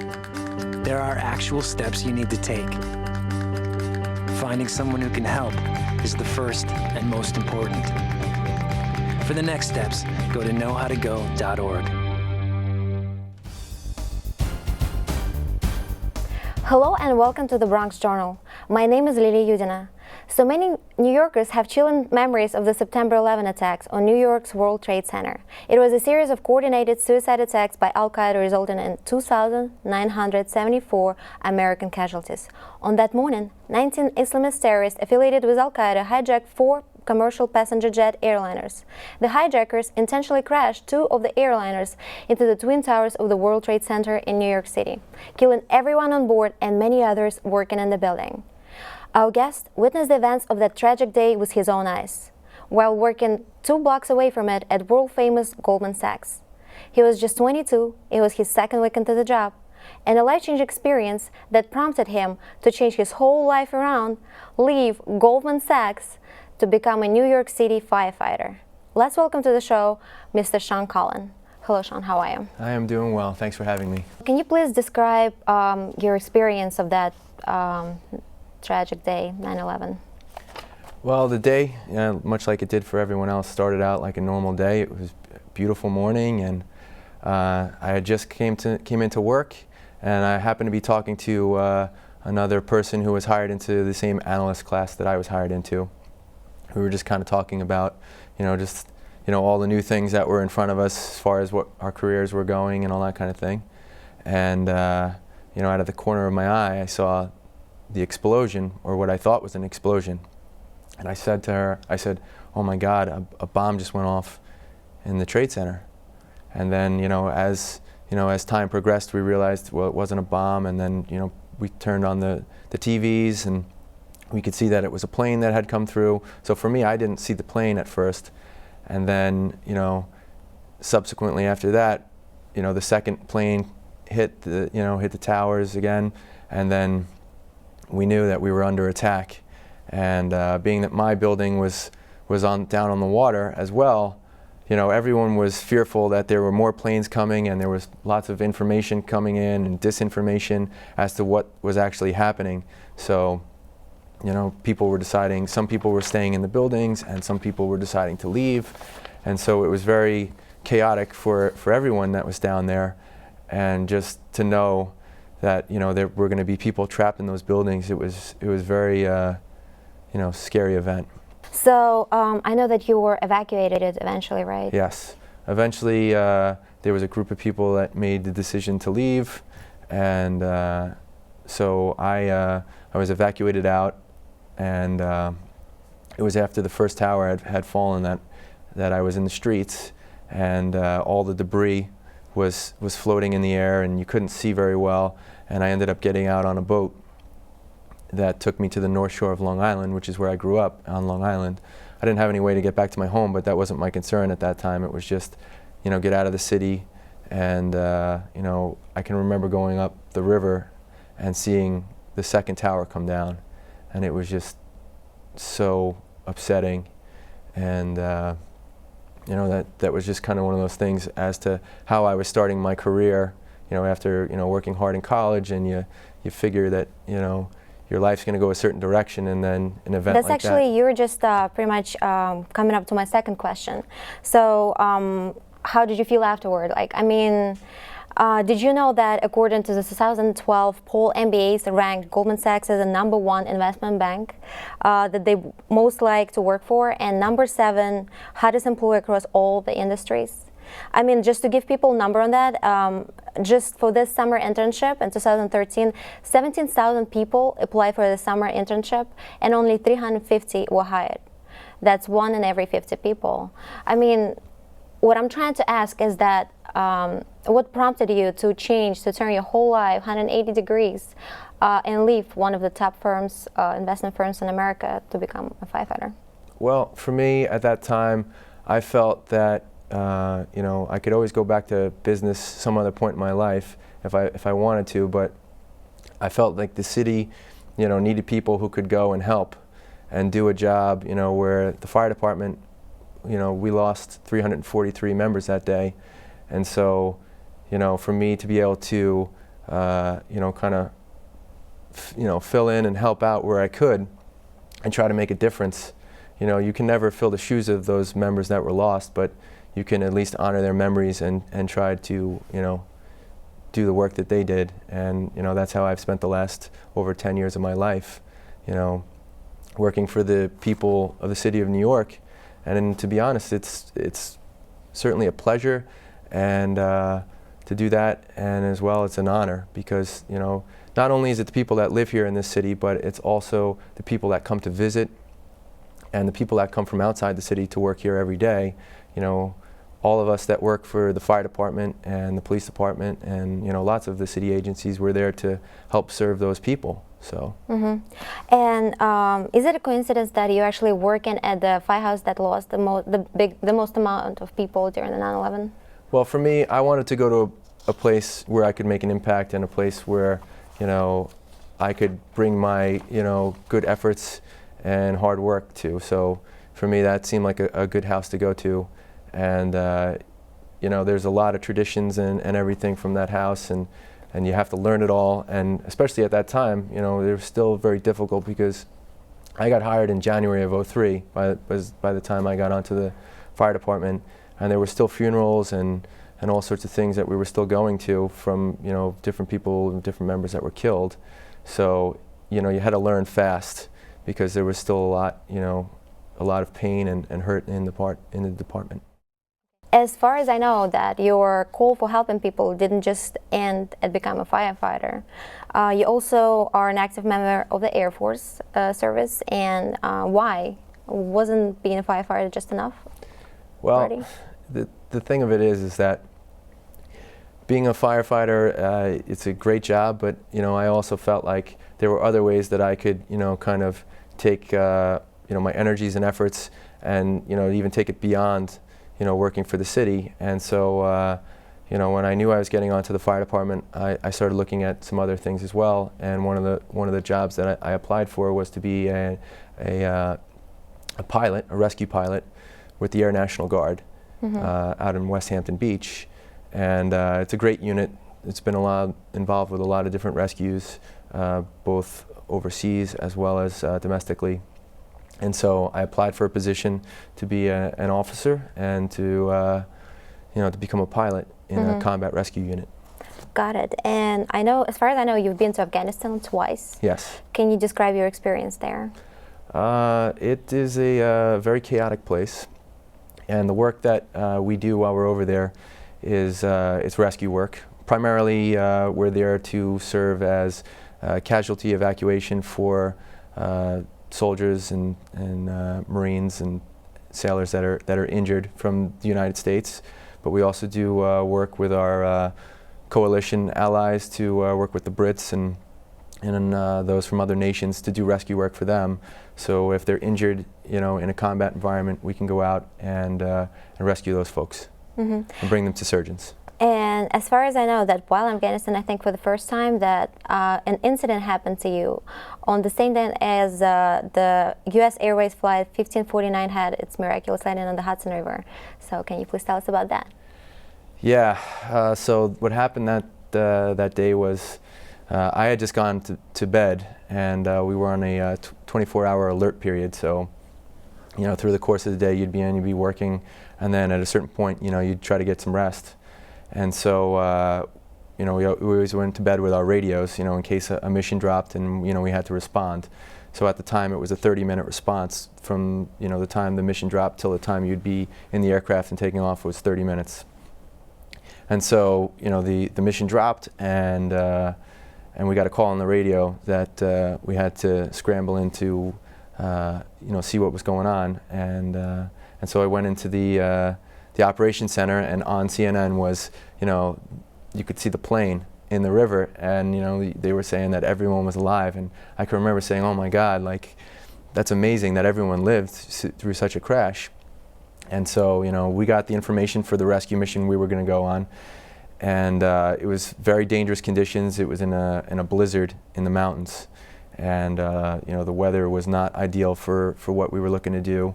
There are actual steps you need to take. Finding someone who can help is the first and most important. For the next steps, go to knowhowtogo.org. Hello and welcome to the Bronx Journal. My name is Lily Yudina. So many New Yorkers have chilling memories of the September 11 attacks on New York's World Trade Center. It was a series of coordinated suicide attacks by Al-Qaeda resulting in 2,974 American casualties. On that morning, 19 Islamist terrorists affiliated with Al-Qaeda hijacked 4 commercial passenger jet airliners. The hijackers intentionally crashed 2 of the airliners into the Twin Towers of the World Trade Center in New York City, killing everyone on board and many others working in the building. Our guest witnessed the events of that tragic day with his own eyes, while working 2 blocks away from it at world-famous Goldman Sachs. He was just 22, it was his second week into the job, and a life-changing experience that prompted him to change his whole life around, leave Goldman Sachs to become a New York City firefighter. Let's welcome to the show Mr. Sean Cullen. Hello, Sean, how are you? I am doing well. Thanks for having me. Can you please describe your experience of that tragic day, 9/11? Well, the day, much like it did for everyone else, started out like a normal day. It was a beautiful morning, and I had just came into work, and I happened to be talking to another person who was hired into the same analyst class that I was hired into. We were just kind of talking about, all the new things that were in front of us as far as what our careers were going and all that kind of thing. And out of the corner of my eye, I saw the explosion, or what I thought was an explosion. And I said to her, "Oh my God, a bomb just went off in the Trade Center." And then, as time progressed, we realized, well, it wasn't a bomb. And then, we turned on the TVs, and we could see that it was a plane that had come through. So for me, I didn't see the plane at first. And then, subsequently after that, the second plane hit the towers again, and then we knew that we were under attack. And being that my building was down on the water as well, everyone was fearful that there were more planes coming, and there was lots of information coming in and disinformation as to what was actually happening. So, people were deciding, some people were staying in the buildings and some people were deciding to leave. And so it was very chaotic for everyone that was down there. And just to know that, there were going to be people trapped in those buildings, it was very, scary event. So I know that you were evacuated eventually, right? Yes. Eventually, there was a group of people that made the decision to leave. And so I was evacuated out. And it was after the first tower had fallen that I was in the streets, and all the debris was floating in the air, and you couldn't see very well. And I ended up getting out on a boat that took me to the North Shore of Long Island, which is where I grew up, on Long Island. I didn't have any way to get back to my home, but that wasn't my concern at that time. It was just, get out of the city. And I can remember going up the river and seeing the second tower come down. And it was just so upsetting, and that was just kind of one of those things as to how I was starting my career. After working hard in college, and you figure that your life's going to go a certain direction, and then an event That's like that. actually, you were just pretty much coming up to my second question. So, how did you feel afterward? Did you know that according to the 2012 poll, MBAs ranked Goldman Sachs as the #1 investment bank that they most like to work for, and #7 hottest employer across all the industries? Just to give people a number on that, just for this summer internship in 2013, 17,000 people applied for the summer internship, and only 350 were hired. That's 1 in every 50 people. What I'm trying to ask is that what prompted you to turn your whole life 180 degrees and leave one of the top firms, investment firms in America, to become a firefighter? Well, for me at that time, I felt that I could always go back to business some other point in my life if I wanted to, but I felt like the city, needed people who could go and help and do a job, where the fire department, we lost 343 members that day. And so, for me to be able to, fill in and help out where I could and try to make a difference. You can never fill the shoes of those members that were lost, but you can at least honor their memories and try to, do the work that they did. And, that's how I've spent the last over 10 years of my life, working for the people of the city of New York. And to be honest, it's certainly a pleasure, and to do that, and as well it's an honor, because not only is it the people that live here in this city, but it's also the people that come to visit and the people that come from outside the city to work here every day. All of us that work for the fire department and the police department and lots of the city agencies, we're there to help serve those people. So. Mm-hmm. And is it a coincidence that you're actually working at the firehouse that lost the most amount of people during the 9/11? Well, for me, I wanted to go to a place where I could make an impact and a place where, you know, I could bring my, you know, good efforts and hard work to. So for me, that seemed like a good house to go to. And, you know, there's a lot of traditions and everything from that house, and you have to learn it all. And especially at that time, you know, it was still very difficult because I got hired in January of '03 by the time I got onto the fire department, and there were still funerals and all sorts of things that we were still going to from, you know, different people and different members that were killed. So, you know, you had to learn fast because there was still a lot, you know, a lot of pain and hurt in the department. As far as I know, that your call for helping people didn't just end at becoming a firefighter. You also are an active member of the Air Force service, and why? Wasn't being a firefighter just enough? Well, the thing of it is that being a firefighter, it's a great job, but, you know, I also felt like there were other ways that I could, you know, kind of take, you know, my energies and efforts and, you know, even take it beyond, you know, working for the city. And so, you know, when I knew I was getting onto the fire department, I started looking at some other things as well. And one of the jobs that I applied for was to be a pilot, a rescue pilot, with the Air National Guard out in West Hampton Beach. And it's a great unit. It's been involved with a lot of different rescues, both overseas as well as domestically. And so I applied for a position to be an officer and to, you know, to become a pilot in a combat rescue unit. Got it. And I know, as far as I know, you've been to Afghanistan twice. Yes. Can you describe your experience there? It is a very chaotic place, and the work that we do while we're over there is it's rescue work. Primarily, we're there to serve as casualty evacuation for soldiers and Marines and sailors that are injured from the United States. But we also do work with our coalition allies to work with the Brits and those from other nations to do rescue work for them. So if they're injured, you know, in a combat environment, we can go out and rescue those folks and bring them to surgeons. And as far as I know, that while in Afghanistan, I think for the first time that an incident happened to you on the same day as the U.S. Airways flight 1549 had its miraculous landing on the Hudson River. So can you please tell us about that? Yeah, so what happened that day was I had just gone to bed, and we were on a 24-hour alert period. So, you know, through the course of the day, you'd be working, and then at a certain point, you know, you'd try to get some rest. And so, you know, we always went to bed with our radios, you know, in case a mission dropped and, you know, we had to respond. So at the time, it was a 30-minute response from, you know, the time the mission dropped till the time you'd be in the aircraft and taking off was 30 minutes. And so, you know, the mission dropped, and we got a call on the radio that we had to scramble into, you know, see what was going on. And so I went into the operations center, and on CNN was, you know, you could see the plane in the river, and, you know, they were saying that everyone was alive. And I can remember saying, oh my God, like, that's amazing that everyone lived through such a crash. And so, you know, we got the information for the rescue mission we were going to go on, and it was very dangerous conditions. It was in a blizzard in the mountains, and you know, the weather was not ideal for what we were looking to do.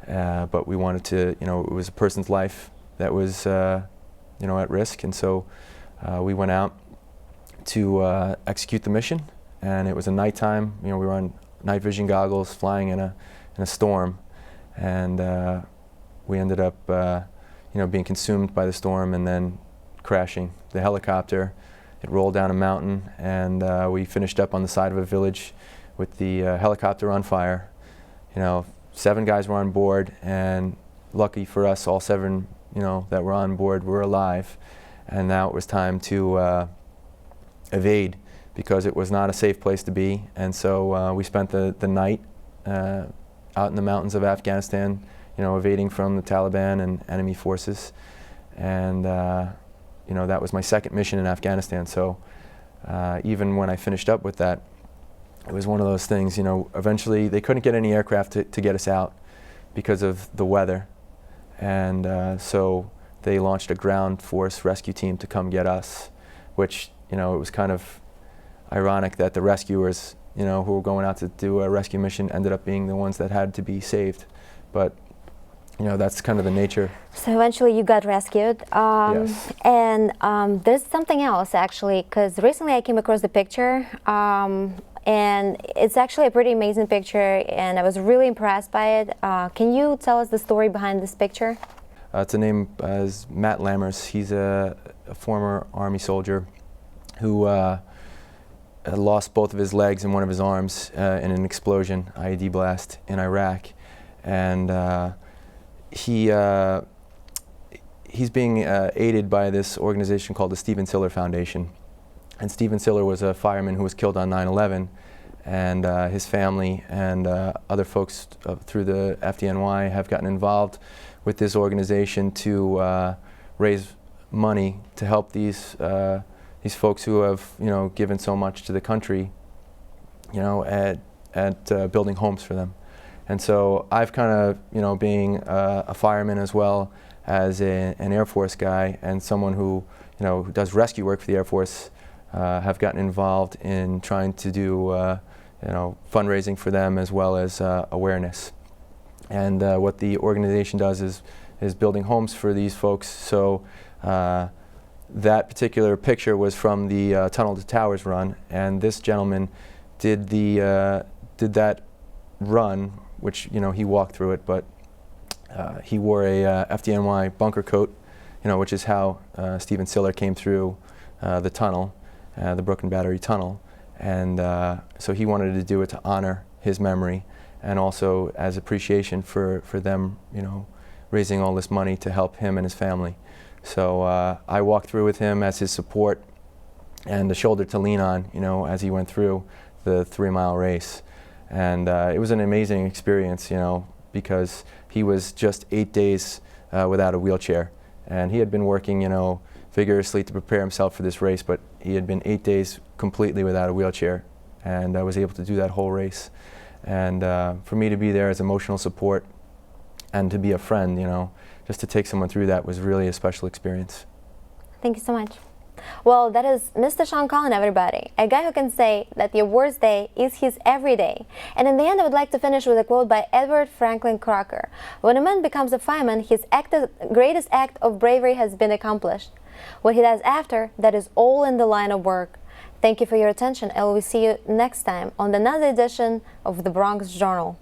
But we wanted to, you know, it was a person's life that was, you know, at risk, and so we went out to execute the mission. And it was a nighttime. You know, we were on night vision goggles, flying in a storm, and we ended up, you know, being consumed by the storm and then crashing. The helicopter, it rolled down a mountain, and we finished up on the side of a village with the helicopter on fire. You know, 7 guys were on board, and lucky for us, all 7, you know, that were on board were alive. And now it was time to evade, because it was not a safe place to be. And so we spent the night out in the mountains of Afghanistan, you know, evading from the Taliban and enemy forces. And you know, that was my second mission in Afghanistan. So even when I finished up with that, it was one of those things, you know, eventually they couldn't get any aircraft to get us out because of the weather. And so they launched a ground force rescue team to come get us, which, you know, it was kind of ironic that the rescuers, you know, who were going out to do a rescue mission ended up being the ones that had to be saved. But, you know, that's kind of the nature. So eventually you got rescued. Yes. And there's something else, actually, because recently I came across the picture. And it's actually a pretty amazing picture, and I was really impressed by it. Can you tell us the story behind this picture? It's a name as Matt Lammers. He's a former Army soldier who lost both of his legs and one of his arms in an explosion, IED blast, in Iraq. And he's being aided by this organization called the Stephen Siller Foundation. And Stephen Siller was a fireman who was killed on 9/11, and his family and other folks through the FDNY have gotten involved with this organization to raise money to help these folks who have, you know, given so much to the country, you know, at building homes for them. And so I've kind of, you know, being a fireman as well as an Air Force guy and someone who, you know, who does rescue work for the Air Force, have gotten involved in trying to do, you know, fundraising for them as well as awareness. And what the organization does is building homes for these folks. So that particular picture was from the Tunnel to Towers run, and this gentleman did that run, which, you know, he walked through it, but he wore a FDNY bunker coat, you know, which is how Stephen Siller came through the tunnel, the Brooklyn Battery Tunnel, and so he wanted to do it to honor his memory, and also as appreciation for them, you know, raising all this money to help him and his family. So I walked through with him as his support and a shoulder to lean on, you know, as he went through the 3-mile race. And it was an amazing experience, you know, because he was just 8 days without a wheelchair. And he had been working, you know, vigorously to prepare himself for this race, but he had been 8 days completely without a wheelchair. And I was able to do that whole race. And for me to be there as emotional support and to be a friend, you know, just to take someone through that was really a special experience. Thank you so much. Well, that is Mr. Sean Collin, everybody. A guy who can say that your worst day is his every day. And in the end, I would like to finish with a quote by Edward Franklin Crocker. When a man becomes a fireman, his greatest act of bravery has been accomplished. What he does after, that is all in the line of work. Thank you for your attention, and we'll see you next time on another edition of the Bronx Journal.